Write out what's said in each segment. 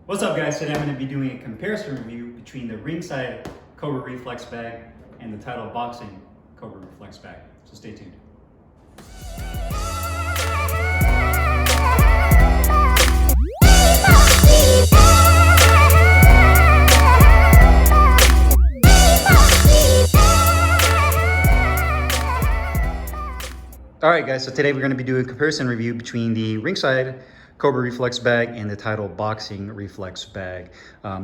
What's up guys, today I'm going to be doing a comparison review between the Ringside Cobra Reflex bag and the Title Boxing Cobra Reflex bag. So stay tuned. Alright guys, so today we're going to be doing a comparison review between the Ringside Cobra Reflex bag and the Title Boxing Reflex bag.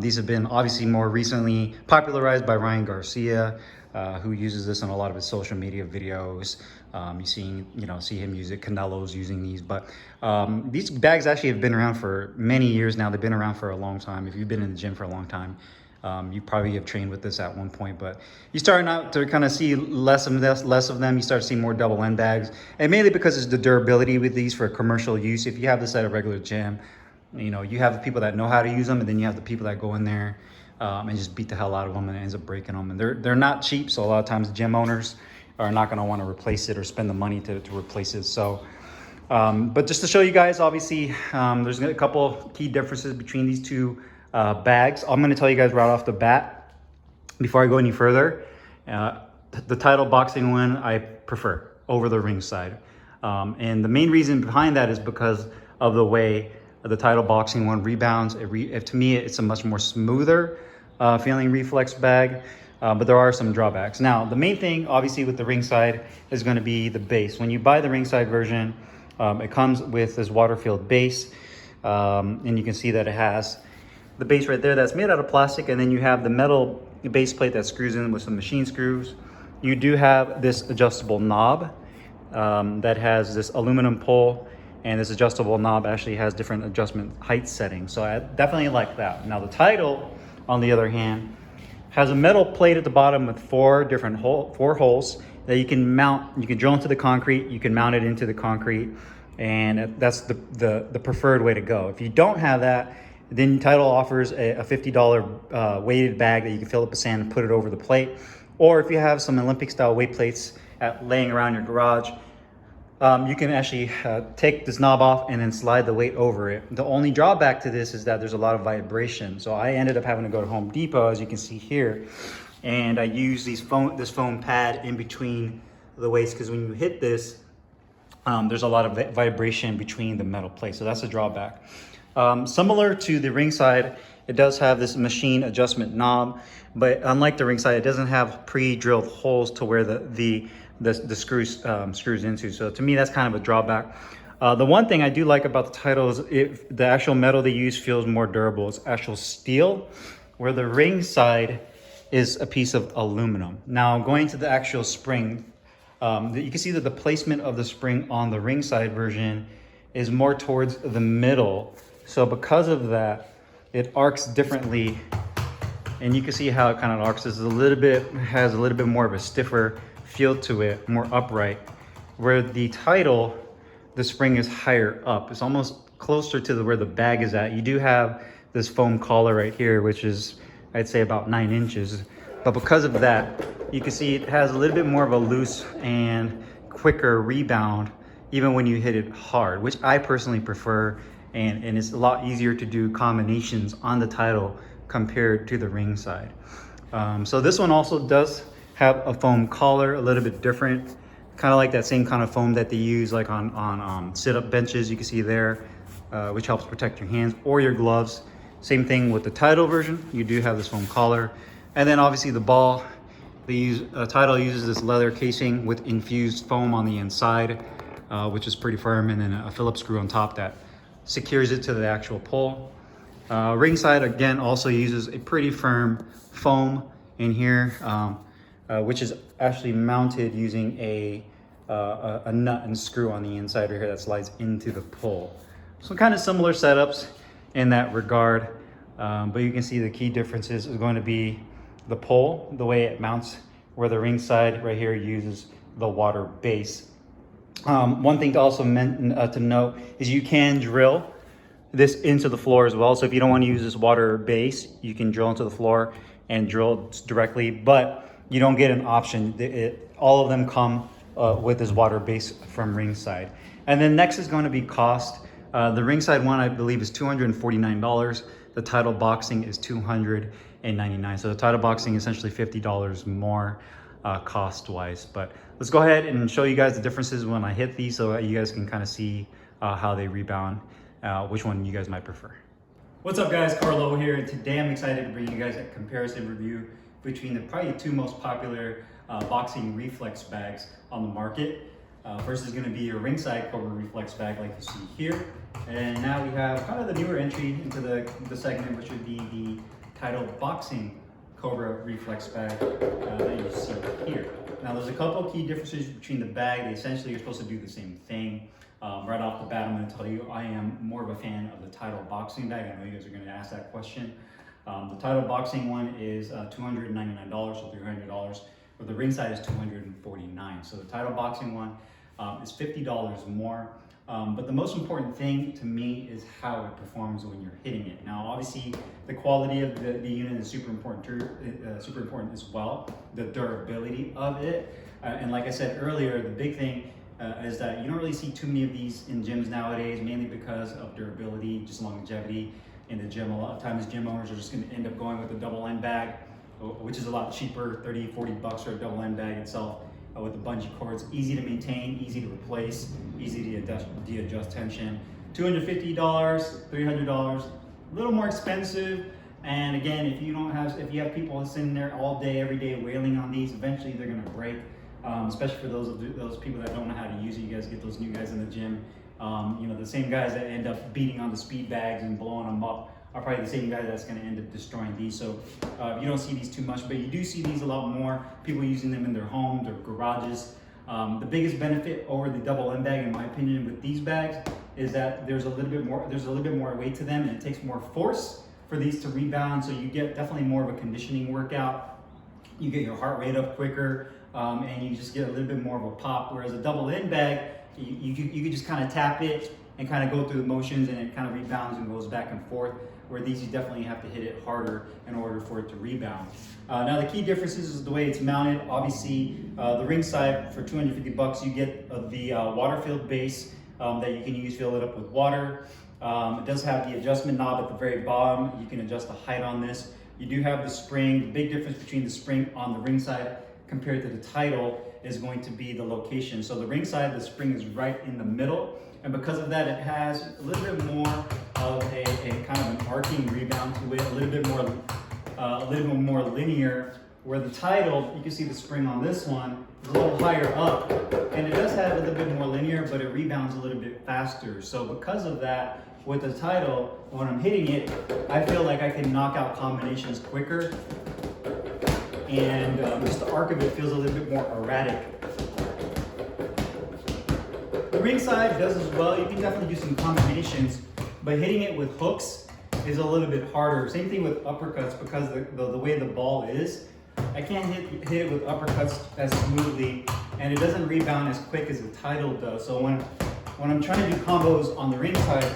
These have been obviously more recently popularized by Ryan Garcia, who uses this in a lot of his social media videos. See him use it. Canelo's using these, but these bags actually have been around for many years now. They've been around for a long time. If you've been in the gym for a long time, you probably have trained with this at one point, but you're starting out to kind of see less of them. You start seeing more double end bags, and mainly because it's the durability with these for commercial use. If you have this at a regular gym, you have the people that know how to use them, and then you have the people that go in there and just beat the hell out of them and ends up breaking them. And they're not cheap, so a lot of times gym owners are not going to want to replace it or spend the money to replace it. So, but just to show you guys, obviously, there's a couple key differences between these two bags. I'm going to tell you guys right off the bat, before I go any further, the Title Boxing one I prefer over the Ringside. And the main reason behind that is because of the way the Title Boxing one rebounds. To me, it's a much more smoother feeling reflex bag, but there are some drawbacks. Now, the main thing, obviously, with the Ringside is going to be the base. When you buy the Ringside version, it comes with this water-filled base, and you can see that it has the base right there that's made out of plastic, and then you have the metal base plate that screws in with some machine screws. You do have this adjustable knob that has this aluminum pole, and this adjustable knob actually has different adjustment height settings. So I definitely like that. Now the Title, on the other hand, has a metal plate at the bottom with four holes that you can mount. You can drill into the concrete, you can mount it into the concrete, and that's the preferred way to go. If you don't have that, then Title offers a $50 weighted bag that you can fill up with sand and put it over the plate. Or if you have some Olympic style weight plates laying around your garage, you can actually take this knob off and then slide the weight over it. The only drawback to this is that there's a lot of vibration. So I ended up having to go to Home Depot, as you can see here, and I use this foam pad in between the weights, because when you hit this, there's a lot of vibration between the metal plates. So that's a drawback. Similar to the Ringside, it does have this machine adjustment knob, but unlike the Ringside, it doesn't have pre-drilled holes to where the screws into. So to me, that's kind of a drawback. The one thing I do like about the Title is the actual metal they use feels more durable. It's actual steel, where the Ringside is a piece of aluminum. Now, going to the actual spring, you can see that the placement of the spring on the Ringside version is more towards the middle. So because of that, it arcs differently, and you can see how it kind of arcs. Has a little bit more of a stiffer feel to it, more upright. Where the Title, the spring is higher up. It's almost closer to where the bag is at. You do have this foam collar right here, which is, I'd say, about 9 inches. But because of that, you can see it has a little bit more of a loose and quicker rebound, even when you hit it hard, which I personally prefer. And it's a lot easier to do combinations on the Title compared to the Ringside. So this one also does have a foam collar, a little bit different, kind of like that same kind of foam that they use like on sit-up benches. You can see there, which helps protect your hands or your gloves. Same thing with the Title version. You do have this foam collar, and then obviously the ball. Title uses this leather casing with infused foam on the inside, which is pretty firm, and then a Phillips screw on top that secures it to the actual pole. Ringside, again, also uses a pretty firm foam in here, which is actually mounted using a nut and screw on the inside right here that slides into the pole. So kind of similar setups in that regard, but you can see the key differences is going to be the pole, the way it mounts, where the Ringside right here uses the water base. One thing to also to note is you can drill this into the floor as well. So if you don't want to use this water base, you can drill into the floor and drill directly, but you don't get an option. All of them come with this water base from Ringside. And then next is going to be cost. The Ringside one, I believe, is $249. The Title Boxing is $299. So the Title Boxing essentially $50 more cost-wise. But let's go ahead and show you guys the differences when I hit these so that you guys can kind of see how they rebound, which one you guys might prefer. What's up guys, Carlo here, and today I'm excited to bring you guys a comparison review between the probably two most popular boxing reflex bags on the market. First is going to be your Ringside Cobra Reflex bag like you see here. And now we have kind of the newer entry into the segment, which would be the Title Boxing Cobra Reflex bag that you see here. Now there's a couple key differences between the bag. They essentially are supposed to do the same thing. Right off the bat, I'm going to tell you I am more of a fan of the Title Boxing bag. I know you guys are going to ask that question. The Title Boxing one is $299, so $300, but the Ringside is $249. So the Title Boxing one is $50 more. But the most important thing to me is how it performs when you're hitting it. Now, obviously, the quality of the unit is super important as well. The durability of it, and like I said earlier, the big thing is that you don't really see too many of these in gyms nowadays, mainly because of durability, just longevity in the gym. A lot of times, gym owners are just going to end up going with a double end bag, which is a lot cheaper, 30, 40 bucks for a double end bag itself. With the bungee cords, easy to maintain, easy to replace, easy to adjust tension. $250, $300, a little more expensive. And again, if you have people sitting there all day, every day wailing on these, eventually they're gonna break. Especially for those people that don't know how to use it. You guys get those new guys in the gym. You know, the same guys that end up beating on the speed bags and blowing them up are probably the same guy that's going to end up destroying these. So you don't see these too much, but you do see these a lot more. People using them in their homes, their garages. The biggest benefit over the double end bag, in my opinion, with these bags is that there's a little bit more weight to them, and it takes more force for these to rebound. So you get definitely more of a conditioning workout. You get your heart rate up quicker, and you just get a little bit more of a pop. Whereas a double end bag, you can just kind of tap it and kind of go through the motions, and it kind of rebounds and goes back and forth. Where these, you definitely have to hit it harder in order for it to rebound. Now the key differences is the way it's mounted. Obviously, the Ringside for 250 bucks, you get the water-filled base that you can use, fill it up with water. It does have the adjustment knob at the very bottom. You can adjust the height on this. You do have the spring. The big difference between the spring on the Ringside compared to the Title is going to be the location. So the Ringside, the spring is right in the middle. And because of that, it has a little bit more of a kind of an arcing rebound to it, a little bit more linear. Where the Title, you can see the spring on this one is a little higher up, and it does have a little bit more linear, but it rebounds a little bit faster. So because of that, with the Title, when I'm hitting it, I feel like I can knock out combinations quicker, and just the arc of it feels a little bit more erratic. The Ringside does as well. You can definitely do some combinations, but hitting it with hooks is a little bit harder. Same thing with uppercuts, because the way the ball is, I can't hit it with uppercuts as smoothly, and it doesn't rebound as quick as the Title does. So when I'm trying to do combos on the Ringside,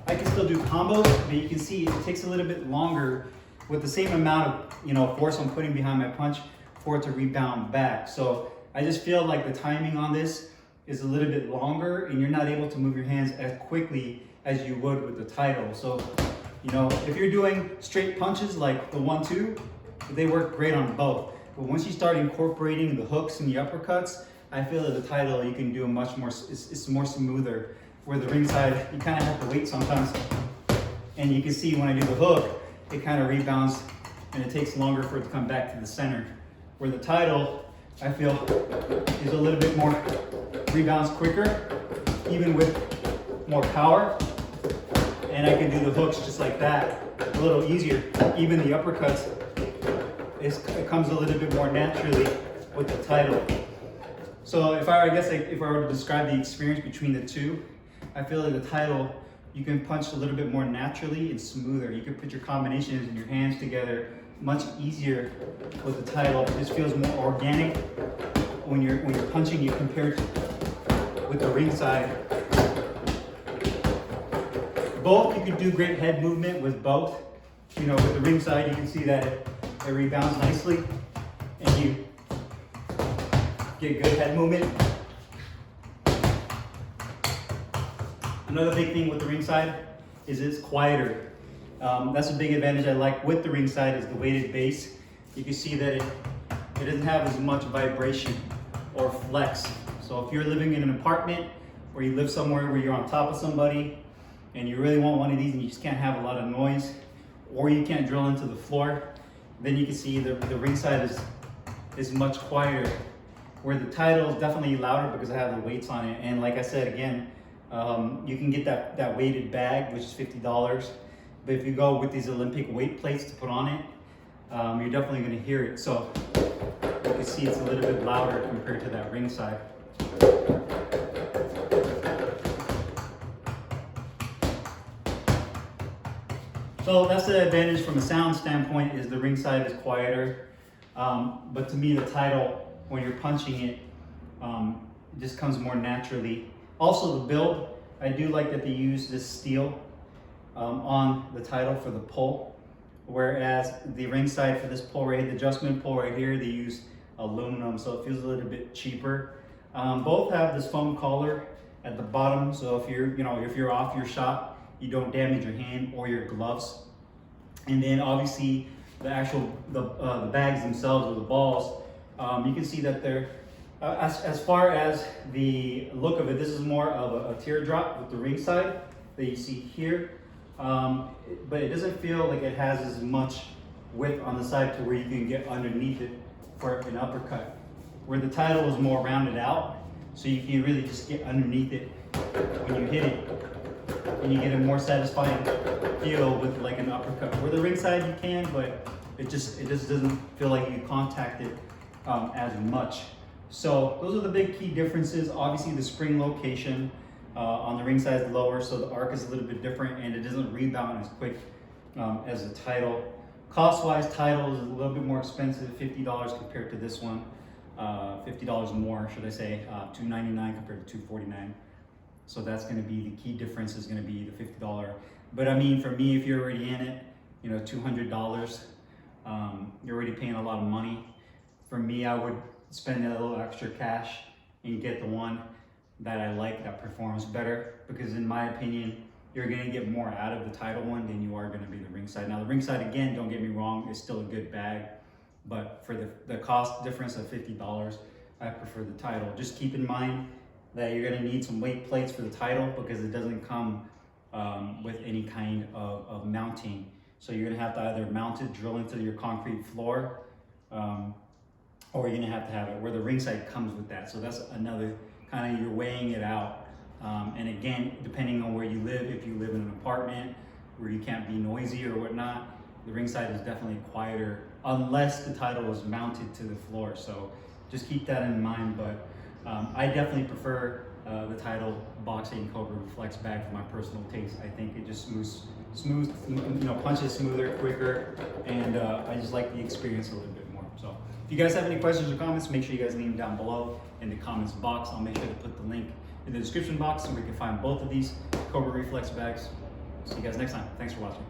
I can still do combos, but you can see it takes a little bit longer with the same amount of force I'm putting behind my punch for it to rebound back. So I just feel like the timing on this is a little bit longer, and you're not able to move your hands as quickly as you would with the Title. So, if you're doing straight punches like the 1-2, they work great on both. But once you start incorporating the hooks and the uppercuts, I feel that the Title, you can do a much more, it's more smoother. Where the Ringside, you kind of have to wait sometimes. And you can see when I do the hook, it kind of rebounds, and it takes longer for it to come back to the center. Where the Title, I feel, is a little bit more, rebounds quicker, even with more power. And I can do the hooks just like that, a little easier. Even the uppercuts, it comes a little bit more naturally with the Title. So if I were to describe the experience between the two, I feel like the Title, you can punch a little bit more naturally and smoother. You can put your combinations and your hands together much easier with the Title. It just feels more organic when you're punching. You compare it with the Ringside. Both, you can do great head movement with both. With the Ringside, you can see that it rebounds nicely, and you get good head movement. Another big thing with the Ringside is it's quieter. That's a big advantage I like with the Ringside is the weighted base. You can see that it doesn't have as much vibration or flex. So if you're living in an apartment or you live somewhere where you're on top of somebody and you really want one of these and you just can't have a lot of noise, or you can't drill into the floor, then you can see the Ringside is much quieter. Where the Title is definitely louder because I have the weights on it. And like I said, again, you can get that weighted bag, which is $50. But if you go with these Olympic weight plates to put on it, you're definitely gonna hear it. So you can see it's a little bit louder compared to that Ringside. So that's the advantage from a sound standpoint, is the Ringside is quieter. But to me, the Title, when you're punching it, it just comes more naturally. Also the build, I do like that they use this steel on the Title for the pull, whereas the Ringside for this pull right here, the adjustment pull right here, they use aluminum, so it feels a little bit cheaper. Both have this foam collar at the bottom, so if you're off your shot, you don't damage your hand or your gloves. And then obviously the bags themselves, or the balls, you can see that they're as far as the look of it, this is more of a teardrop with the Ringside that you see here, but it doesn't feel like it has as much width on the side to where you can get underneath it for an uppercut, where the Title is more rounded out, so you can really just get underneath it when you hit it, and you get a more satisfying feel with like an uppercut. Where the Ringside you can, but it just doesn't feel like you contact it as much. So those are the big key differences. Obviously the spring location on the Ringside is lower, so the arc is a little bit different, and it doesn't rebound as quick as the Title. Cost-wise, Title is a little bit more expensive, $50 compared to this one. $50 more, should I say, $299 compared to $249. So that's going to be the key difference, is going to be the $50. But I mean, for me, if you're already in it, $200, you're already paying a lot of money. For me, I would spend a little extra cash and get the one that I like, that performs better, because in my opinion, you're going to get more out of the Title one than you are going to be the Ringside. Now the Ringside, again, don't get me wrong, is still a good bag, but for the cost difference of $50, I prefer the Title. Just keep in mind that you're going to need some weight plates for the Title, because it doesn't come with any kind of mounting. So you're going to have to either mount it, drill into your concrete floor, or you're going to have it, where the Ringside comes with that. So that's another kind of, you're weighing it out. And again, depending on where you live, if you live in an apartment where you can't be noisy or whatnot, the Ringside is definitely quieter, unless the Title is mounted to the floor. So just keep that in mind. But I definitely prefer the Title Boxing Cobra Reflex bag for my personal taste. I think it just punches smoother, quicker, and I just like the experience a little bit more. So if you guys have any questions or comments, make sure you guys leave them down below in the comments box. I'll make sure to put the link in the description box so we can find both of these Cobra Reflex bags. See you guys next time. Thanks for watching.